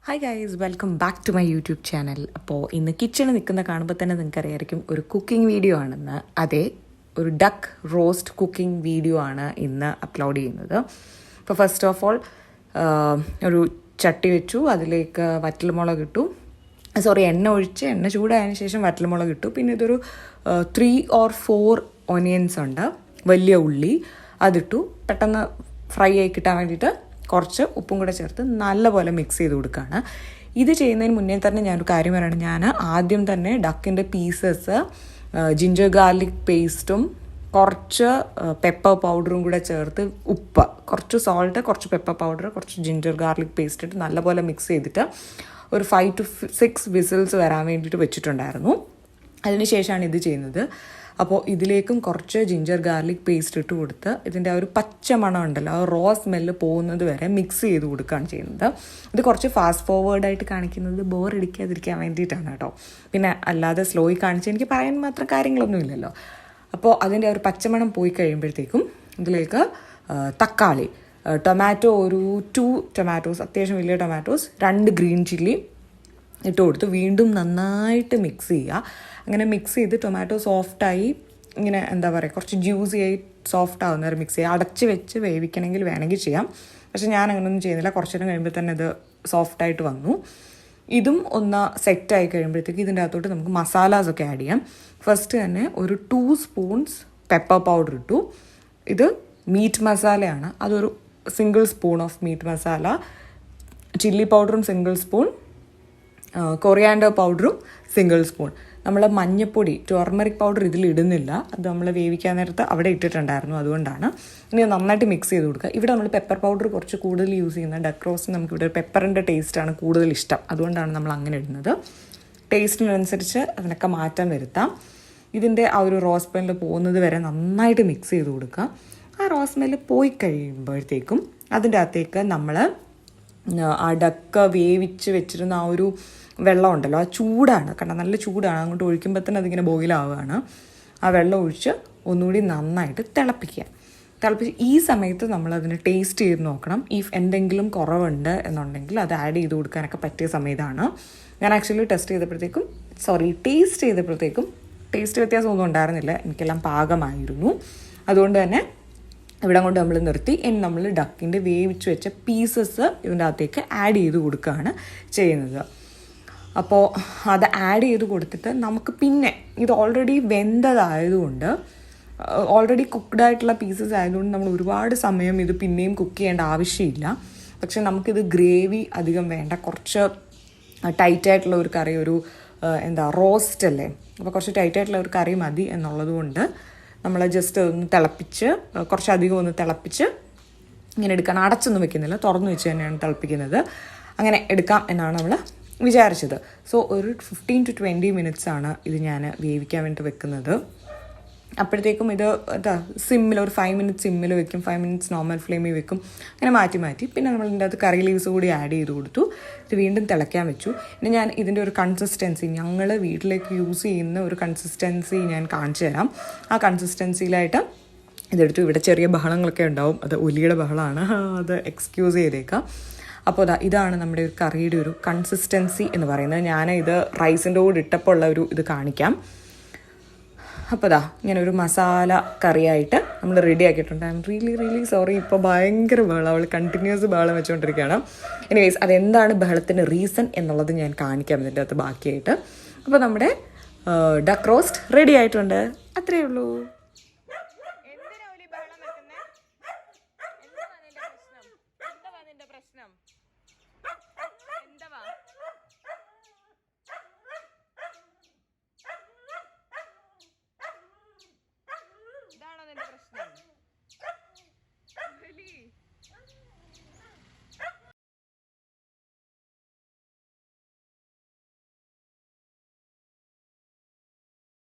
Hi guys, welcome back to my YouTube channel. അപ്പോൾ ഇന്ന് കിച്ചണിൽ നിൽക്കുന്ന കാണുമ്പോൾ തന്നെ നിങ്ങൾക്കറിയായിരിക്കും ഒരു കുക്കിംഗ് വീഡിയോ ആണെന്ന്. അതെ, ഒരു ഡക്ക് റോസ്റ്റ് കുക്കിംഗ് വീഡിയോ ആണ് ഇന്ന് അപ്ലോഡ് ചെയ്യുന്നത്. അപ്പോൾ ഫസ്റ്റ് ഓഫ് ഓൾ ഒരു ചട്ടി വെച്ചു, അതിലേക്ക് വറ്റൽമുളക് ഇട്ടു, എണ്ണ ഒഴിച്ച് എണ്ണ ചൂടായതിനു ശേഷം വറ്റൽമുളക് ഇട്ടു. പിന്നെ ഇതൊരു 3 or 4 ഓനിയൻസ് ഉണ്ട്, വലിയ ഉള്ളി, അതിട്ടു. പെട്ടെന്ന് ഫ്രൈ ആയി കിട്ടാൻ വേണ്ടിയിട്ട് കുറച്ച് ഉപ്പും കൂടെ ചേർത്ത് നല്ലപോലെ മിക്സ് ചെയ്ത് കൊടുക്കുകയാണ്. ഇത് ചെയ്യുന്നതിന് മുന്നേ തന്നെ ഞാനൊരു കാര്യം പറയണം. ഞാൻ ആദ്യം തന്നെ ഡക്കിൻ്റെ പീസസ് ജിഞ്ചർ ഗാർലിക് പേസ്റ്റും കുറച്ച് പെപ്പർ പൗഡറും കൂടെ ചേർത്ത്, ഉപ്പ്, കുറച്ച് സോൾട്ട്, കുറച്ച് പെപ്പർ പൗഡർ, കുറച്ച് ജിഞ്ചർ ഗാർലിക് പേസ്റ്റ് ഇട്ട് നല്ലപോലെ മിക്സ് ചെയ്തിട്ട് ഒരു 5 to 6 വിസിൽസ് വരാൻ വേണ്ടിയിട്ട് വെച്ചിട്ടുണ്ടായിരുന്നു. അതിനുശേഷമാണ് ഇത് ചെയ്യുന്നത്. അപ്പോൾ ഇതിലേക്കും കുറച്ച് ജിഞ്ചർ ഗാർലിക് പേസ്റ്റ് ഇട്ട് കൊടുത്ത് ഇതിൻ്റെ ആ ഒരു പച്ച മണം ഉണ്ടല്ലോ, ആ റോ സ്മെല്ല് പോകുന്നത് വരെ മിക്സ് ചെയ്ത് കൊടുക്കുകയാണ് ചെയ്യുന്നത്. ഇത് കുറച്ച് ഫാസ്റ്റ് ഫോർവേഡായിട്ട് കാണിക്കുന്നത് ബോർ അടിക്കാതിരിക്കാൻ വേണ്ടിയിട്ടാണ് കേട്ടോ. പിന്നെ അല്ലാതെ സ്ലോയി കാണിച്ച് എനിക്ക് പറയാൻ മാത്രം കാര്യങ്ങളൊന്നും ഇല്ലല്ലോ. അപ്പോൾ അതിൻ്റെ ആ ഒരു പച്ചമണം പോയി കഴിയുമ്പോഴത്തേക്കും ഇതിലേക്ക് തക്കാളി, ടൊമാറ്റോ, ഒരു 2 ടൊമാറ്റോസ്, അത്യാവശ്യം വലിയ ടൊമാറ്റോസ്, 2 ഗ്രീൻ ചില്ലി ഇട്ട് കൊടുത്ത് വീണ്ടും നന്നായിട്ട് മിക്സ് ചെയ്യുക. അങ്ങനെ മിക്സ് ചെയ്ത് ടൊമാറ്റോ സോഫ്റ്റായി, ഇങ്ങനെ എന്താ പറയുക, കുറച്ച് ജ്യൂസി ആയി സോഫ്റ്റ് ആവുന്ന വരെ മിക്സ് ചെയ്യുക. അടച്ച് വെച്ച് വേവിക്കണമെങ്കിൽ വേണമെങ്കിൽ ചെയ്യാം, പക്ഷെ ഞാൻ അങ്ങനെയൊന്നും ചെയ്യുന്നില്ല. കുറച്ച് നേരം കഴിയുമ്പോൾ തന്നെ ഇത് സോഫ്റ്റായിട്ട് വന്നു. ഇതും ഒന്ന് സെറ്റായി കഴിയുമ്പോഴത്തേക്ക് ഇതിൻ്റെ അകത്തോട്ട് നമുക്ക് മസാലാസൊക്കെ ആഡ് ചെയ്യാം. ഫസ്റ്റ് തന്നെ ഒരു 2 സ്പൂൺസ് പെപ്പർ പൗഡർ ഇട്ടു. ഇത് മീറ്റ് മസാലയാണ്, അതൊരു single spoon of meet masala. Chilli പൗഡറും സിംഗിൾ സ്പൂൺ, കൊറിയാൻഡർ പൗഡറും സിംഗിൾ സ്പൂൺ. നമ്മൾ മഞ്ഞപ്പൊടി, ടർമറിക് പൗഡർ ഇതിൽ ഇടുന്നില്ല, അത് നമ്മൾ വേവിക്കാൻ നേരത്ത് അവിടെ ഇട്ടിട്ടുണ്ടായിരുന്നു, അതുകൊണ്ടാണ്. ഇനി നന്നായിട്ട് മിക്സ് ചെയ്ത് കൊടുക്കുക. ഇവിടെ നമ്മൾ പെപ്പർ പൗഡർ കുറച്ച് കൂടുതൽ യൂസ് ചെയ്യുന്നത്. ഡക്ക് റോസ്റ്റ് നമുക്കിവിടെ പെപ്പറിൻ്റെ ടേസ്റ്റാണ് കൂടുതൽ ഇഷ്ടം, അതുകൊണ്ടാണ് നമ്മൾ അങ്ങനെ ഇടുന്നത്. ടേസ്റ്റിനനുസരിച്ച് അതിനൊക്കെ മാറ്റം വരുത്താം. ഇതിൻ്റെ ആ ഒരു റോസ് സ്മെല്ല് പോകുന്നത് വരെ നന്നായിട്ട് മിക്സ് ചെയ്ത് കൊടുക്കുക. ആ റോസ് സ്മെല്ല് പോയി കഴിയുമ്പോഴത്തേക്കും അതിൻ്റെ അകത്തേക്ക് നമ്മൾ ആ ഡക്ക വേവിച്ച് വെച്ചിരുന്ന ആ ഒരു വെള്ളം ഉണ്ടല്ലോ, ആ ചൂടാണ്, കാരണം നല്ല ചൂടാണ്, അങ്ങോട്ട് ഒഴിക്കുമ്പോൾ തന്നെ അതിങ്ങനെ ബോയിലാവുകയാണ്. ആ വെള്ളം ഒഴിച്ച് ഒന്നുകൂടി നന്നായിട്ട് തിളപ്പിച്ച് ഈ സമയത്ത് നമ്മളതിന് ടേസ്റ്റ് ചെയ്ത് നോക്കണം. ഇഫ് എന്തെങ്കിലും കുറവുണ്ട് എന്നുണ്ടെങ്കിൽ അത് ആഡ് ചെയ്ത് കൊടുക്കാനൊക്കെ പറ്റിയ സമയത്താണ്. ഞാൻ ആക്ച്വലി ടേസ്റ്റ് ചെയ്തപ്പോഴത്തേക്കും ടേസ്റ്റ് വ്യത്യാസമൊന്നും ഉണ്ടായിരുന്നില്ല, എനിക്കെല്ലാം പാകമായിരുന്നു. അതുകൊണ്ട് തന്നെ ഇവിടെ കൊണ്ട് നമ്മൾ നിർത്തി. ഇനി നമ്മൾ ഡക്കിൻ്റെ വേവിച്ച് വെച്ച പീസസ് ഇതിൻ്റെ അകത്തേക്ക് ആഡ് ചെയ്ത് കൊടുക്കുകയാണ് ചെയ്യുന്നത്. അപ്പോൾ അത് ആഡ് ചെയ്ത് കൊടുത്തിട്ട് നമുക്ക് പിന്നെ ഇത് ഓൾറെഡി വെന്തതായതുകൊണ്ട്, ഓൾറെഡി കുക്ക്ഡ് ആയിട്ടുള്ള പീസസ് ആയതുകൊണ്ട് നമ്മൾ ഒരുപാട് സമയം ഇത് പിന്നെയും കുക്ക് ചെയ്യേണ്ട ആവശ്യമില്ല. പക്ഷെ നമുക്കിത് ഗ്രേവി അധികം വേണ്ട, കുറച്ച് ടൈറ്റായിട്ടുള്ള ഒരു കറി, ഒരു റോസ്റ്റ് അല്ലേ, അപ്പോൾ കുറച്ച് ടൈറ്റായിട്ടുള്ള ഒരു കറി മതി എന്നുള്ളത് കൊണ്ട് നമ്മൾ ജസ്റ്റ് ഒന്ന് തിളപ്പിച്ച്, കുറച്ചധികം ഒന്ന് തിളപ്പിച്ച് ഇങ്ങനെ എടുക്കണം. അടച്ചൊന്നും വെക്കുന്നില്ല, തുറന്നു വെച്ച് തന്നെയാണ് തിളപ്പിക്കുന്നത്. അങ്ങനെ എടുക്കാം എന്നാണ് നമ്മൾ വിചാരിച്ചത്. സോ ഒരു 15 to 20 minutes ആണ് ഇത് ഞാൻ വേവിക്കാൻ വേണ്ടി വെക്കുന്നത്. അപ്പോഴത്തേക്കും ഇത് സിമ്മിൽ ഒരു 5 minutes സിമ്മിൽ വെക്കും, 5 minutes നോർമൽ ഫ്ലെയിമിൽ വെക്കും. അങ്ങനെ മാറ്റി പിന്നെ നമ്മൾ ഇതിൻ്റെ അകത്ത് കറി ലീവ്സ് കൂടി ആഡ് ചെയ്ത് കൊടുത്തു. ഇത് വീണ്ടും തിളയ്ക്കാൻ വെച്ചു. പിന്നെ ഞാൻ ഇതിൻ്റെ ഒരു കൺസിസ്റ്റൻസി, ഞങ്ങൾ വീട്ടിലേക്ക് യൂസ് ചെയ്യുന്ന ഒരു കൺസിസ്റ്റൻസി ഞാൻ കാണിച്ചു തരാം. ആ കൺസിസ്റ്റൻസിയിലായിട്ട് ഇതെടുത്തു. ഇവിടെ ചെറിയ ബഹളങ്ങളൊക്കെ ഉണ്ടാവും, അത് ഒലിയുടെ ബഹളമാണ്, അത് എക്സ്ക്യൂസ് ചെയ്തേക്കാം. അപ്പോൾ ഇതാണ് നമ്മുടെ ഒരു കറിയുടെ ഒരു കൺസിസ്റ്റൻസി എന്ന് പറയുന്നത്. ഞാൻ ഇത് റൈസിൻ്റെ കൂടെ ഇട്ടപ്പോൾ ഉള്ള ഒരു ഇത് കാണിക്കാം. അപ്പോൾ ഇങ്ങനെ ഒരു മസാല കറിയായിട്ട് നമ്മൾ റെഡി ആക്കിയിട്ടുണ്ട്. ഐ എം റിയലി സോറി, ഇപ്പോൾ ഭയങ്കര ബഹളം, അവൾ കണ്ടിന്യൂസ് ബഹളം വെച്ചുകൊണ്ടിരിക്കുകയാണ്. എനിവേസ്, അതെന്താണ് ബഹളത്തിൻ്റെ റീസൺ എന്നുള്ളത് ഞാൻ കാണിക്കാം ഇതിൻ്റെ അകത്ത് ബാക്കിയായിട്ട്. അപ്പോൾ നമ്മുടെ ഡക്ക് റോസ്റ്റ് റെഡി ആയിട്ടുണ്ട്. അത്രയേ ഉള്ളൂ.